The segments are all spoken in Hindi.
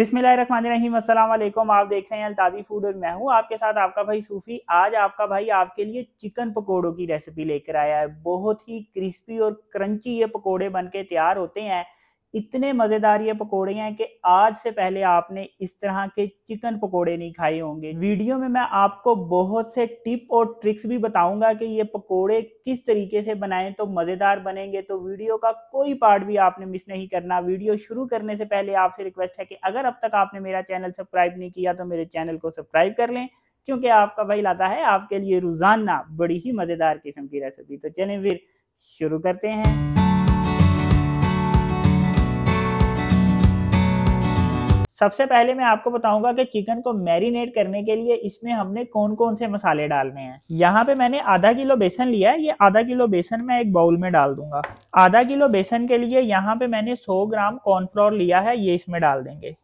बिस्मिल्लाहिर्रहमानिर्रहीम, अस्सलाम वालेकुम। आप देख रहे हैं अल्ताज़ी फूड और मैं हूं आपके साथ आपका भाई सूफी। आज आपका भाई आपके लिए चिकन पकोड़ों की रेसिपी लेकर आया है। बहुत ही क्रिस्पी और क्रंची ये पकोड़े बनके तैयार होते हैं। इतने मज़ेदार ये पकोड़े हैं कि आज से पहले आपने इस तरह के चिकन पकोड़े नहीं खाए होंगे। वीडियो में मैं आपको बहुत से टिप और ट्रिक्स भी बताऊंगा कि ये पकोड़े किस तरीके से बनाएं तो मज़ेदार बनेंगे। तो वीडियो का कोई पार्ट भी आपने मिस नहीं करना। वीडियो शुरू करने से पहले आपसे रिक्वेस्ट है कि अगर अब तक आपने मेरा चैनल सब्सक्राइब नहीं किया तो मेरे चैनल को सब्सक्राइब कर लें, क्योंकि आपका भाई लाता है आपके लिए रोजाना बड़ी ही मज़ेदार किस्म की रेसिपी। तो चलें फिर शुरू करते हैं। सबसे पहले मैं आपको बताऊंगा कि चिकन को मैरिनेट करने के लिए इसमें हमने कौन कौन से मसाले डालने हैं। यहाँ पे मैंने आधा किलो बेसन लिया है। ये आधा किलो बेसन मैं एक बाउल में डाल दूंगा। आधा किलो बेसन के लिए यहाँ पे मैंने 100 ग्राम कॉर्नफ्लोर लिया है, ये इसमें डाल देंगे।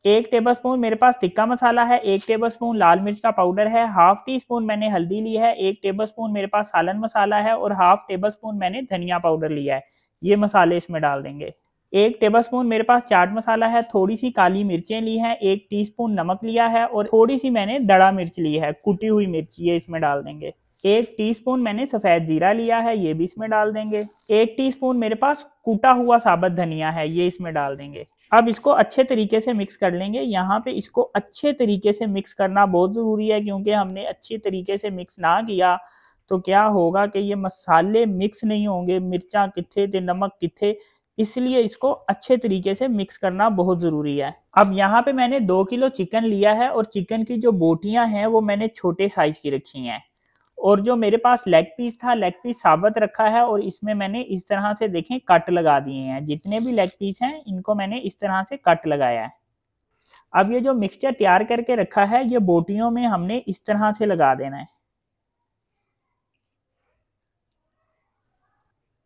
1 टेबलस्पून मेरे पास टिक्का मसाला है, 1 टेबलस्पून लाल मिर्च का पाउडर है, हाफ टी स्पून मैंने हल्दी ली है, 1 टेबलस्पून मेरे पास सालन मसाला है और हाफ टेबलस्पून मैंने धनिया पाउडर लिया है। ये मसाले इसमें डाल देंगे। 1 टेबलस्पून मेरे पास चाट मसाला है, थोड़ी सी काली मिर्चें ली हैं, 1 टीस्पून नमक लिया है और थोड़ी सी मैंने दड़ा मिर्च ली है, कुटी हुई मिर्च, ये इसमें डाल देंगे। 1 टीस्पून मैंने सफेद जीरा लिया है, ये भी इसमें डाल देंगे। 1 टीस्पून मेरे पास कूटा हुआ साबुत धनिया है, ये इसमें डाल देंगे। अब इसको अच्छे तरीके से मिक्स कर लेंगे। यहाँ पे इसको अच्छे तरीके से मिक्स करना बहुत जरूरी है, क्योंकि हमने अच्छी तरीके से मिक्स ना किया तो क्या होगा कि ये मसाले मिक्स नहीं होंगे, मिर्चा किथे थे, नमक किथे, इसलिए इसको अच्छे तरीके से मिक्स करना बहुत जरूरी है। अब यहाँ पे मैंने 2 किलो चिकन लिया है और चिकन की जो बोटियां हैं वो मैंने छोटे साइज की रखी हैं। और जो मेरे पास लेग पीस था, लेग पीस साबुत रखा है और इसमें मैंने इस तरह से देखें कट लगा दिए हैं। जितने भी लेग पीस हैं इनको मैंने इस तरह से कट लगाया है। अब ये जो मिक्सचर तैयार करके रखा है ये बोटियों में हमने इस तरह से लगा देना है।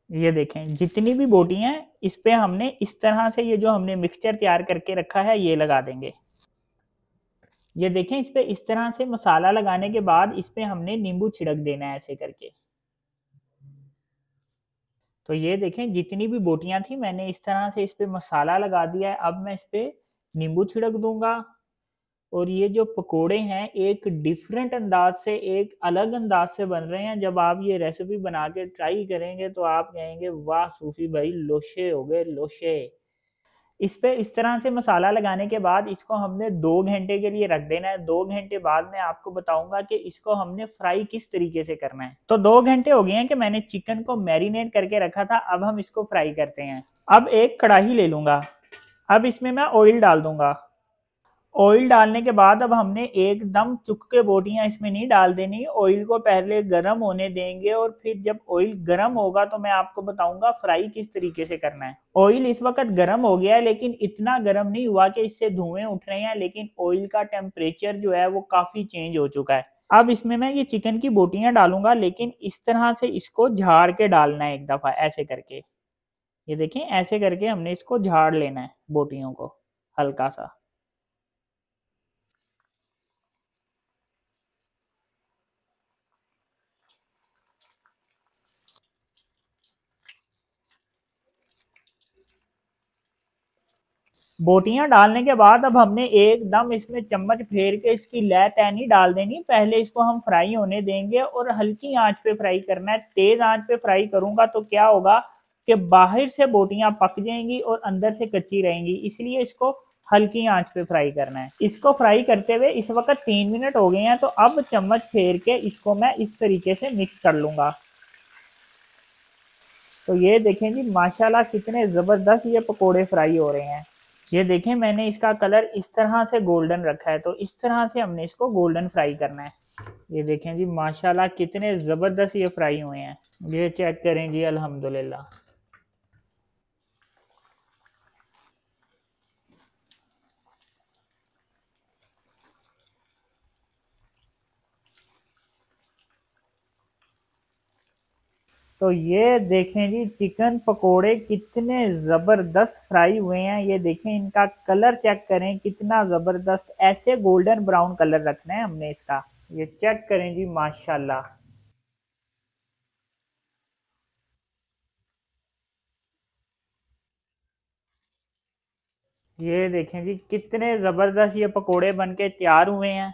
ये देखें जितनी भी बोटियां हैं इस पे हमने इस तरह से ये जो हमने मिक्सचर तैयार करके रखा है ये लगा देंगे। ये देखें इस पे इस तरह से मसाला लगाने के बाद इस पे हमने नींबू छिड़क देना है ऐसे करके। तो ये देखें जितनी भी बोटियां थी मैंने इस तरह से इस पे मसाला लगा दिया है। अब मैं इस पे नींबू छिड़क दूंगा और ये जो पकोड़े हैं एक डिफरेंट अंदाज से, एक अलग अंदाज से बन रहे हैं। जब आप ये रेसिपी बना के ट्राई करेंगे तो आप कहेंगे वाह सूफी भाई लोशे हो गए लोशे। इस पे इस तरह से मसाला लगाने के बाद इसको हमने 2 घंटे के लिए रख देना है। 2 घंटे बाद मैं आपको बताऊंगा कि इसको हमने फ्राई किस तरीके से करना है। तो 2 घंटे हो गए हैं कि मैंने चिकन को मैरिनेट करके रखा था। अब हम इसको फ्राई करते हैं। अब एक कढ़ाई ले लूंगा। अब इसमें मैं ऑयल डाल दूंगा। ऑयल डालने के बाद अब हमने एकदम चुक के बोटियां इसमें नहीं डाल देनी। ऑयल को पहले गर्म होने देंगे और फिर जब ऑयल गर्म होगा तो मैं आपको बताऊंगा फ्राई किस तरीके से करना है। ऑयल इस वक्त गर्म हो गया है, लेकिन इतना गर्म नहीं हुआ कि इससे धुएं उठ रहे हैं, लेकिन ऑयल का टेम्परेचर जो है वो काफी चेंज हो चुका है। अब इसमें मैं ये चिकन की बोटियां डालूंगा, लेकिन इस तरह से इसको झाड़ के डालना है एक दफा ऐसे करके। ये देखें ऐसे करके हमने इसको झाड़ लेना है बोटियों को हल्का सा। बोटियां डालने के बाद अब हमने एकदम इसमें चम्मच फेर के इसकी लय तैनी डाल देनी। पहले इसको हम फ्राई होने देंगे और हल्की आंच पे फ्राई करना है। तेज आंच पे फ्राई करूंगा तो क्या होगा कि बाहर से बोटियां पक जाएंगी और अंदर से कच्ची रहेंगी, इसलिए इसको हल्की आंच पे फ्राई करना है। इसको फ्राई करते हुए इस वक्त 3 मिनट हो गए हैं। तो अब चम्मच फेर के इसको मैं इस तरीके से मिक्स कर लूंगा। तो ये देखें जी माशाल्लाह कितने जबरदस्त ये पकोड़े फ्राई हो रहे हैं। ये देखें मैंने इसका कलर इस तरह से गोल्डन रखा है, तो इस तरह से हमने इसको गोल्डन फ्राई करना है। ये देखें जी माशाल्लाह कितने ज़बरदस्त ये फ्राई हुए हैं। ये चेक करें जी अल्हम्दुलिल्लाह। तो ये देखें जी चिकन पकोड़े कितने ज़बरदस्त फ्राई हुए हैं। ये देखें इनका कलर चेक करें कितना ज़बरदस्त, ऐसे गोल्डन ब्राउन कलर रखना है हमने इसका। ये चेक करें जी माशाल्लाह। ये देखें जी कितने जबरदस्त ये पकोड़े बनके तैयार हुए हैं।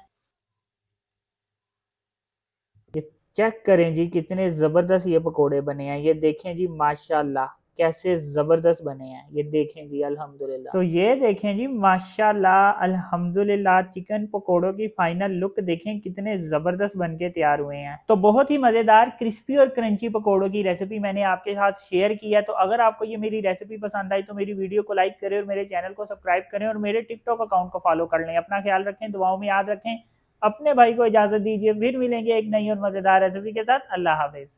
ये चेक करें जी कितने जबरदस्त ये पकोड़े बने हैं। ये देखें जी माशाल्लाह कैसे जबरदस्त बने हैं। ये देखें जी अल्हम्दुलिल्लाह। तो ये देखें जी माशाल्लाह अल्हम्दुलिल्लाह चिकन पकोड़ों की फाइनल लुक देखें कितने जबरदस्त बनके तैयार हुए हैं। तो बहुत ही मजेदार क्रिस्पी और क्रंची पकोड़ों की रेसिपी मैंने आपके साथ शेयर की है। तो अगर आपको ये मेरी रेसिपी पसंद आई तो मेरी वीडियो को लाइक करें और मेरे चैनल को सब्सक्राइब करें और मेरे टिकटॉक अकाउंट को फॉलो कर लें। अपना ख्याल रखें, दुआओं में याद रखें। अपने भाई को इजाजत दीजिए, फिर मिलेंगे एक नई और मजेदार रेसिपी के साथ। अल्लाह हाफिज।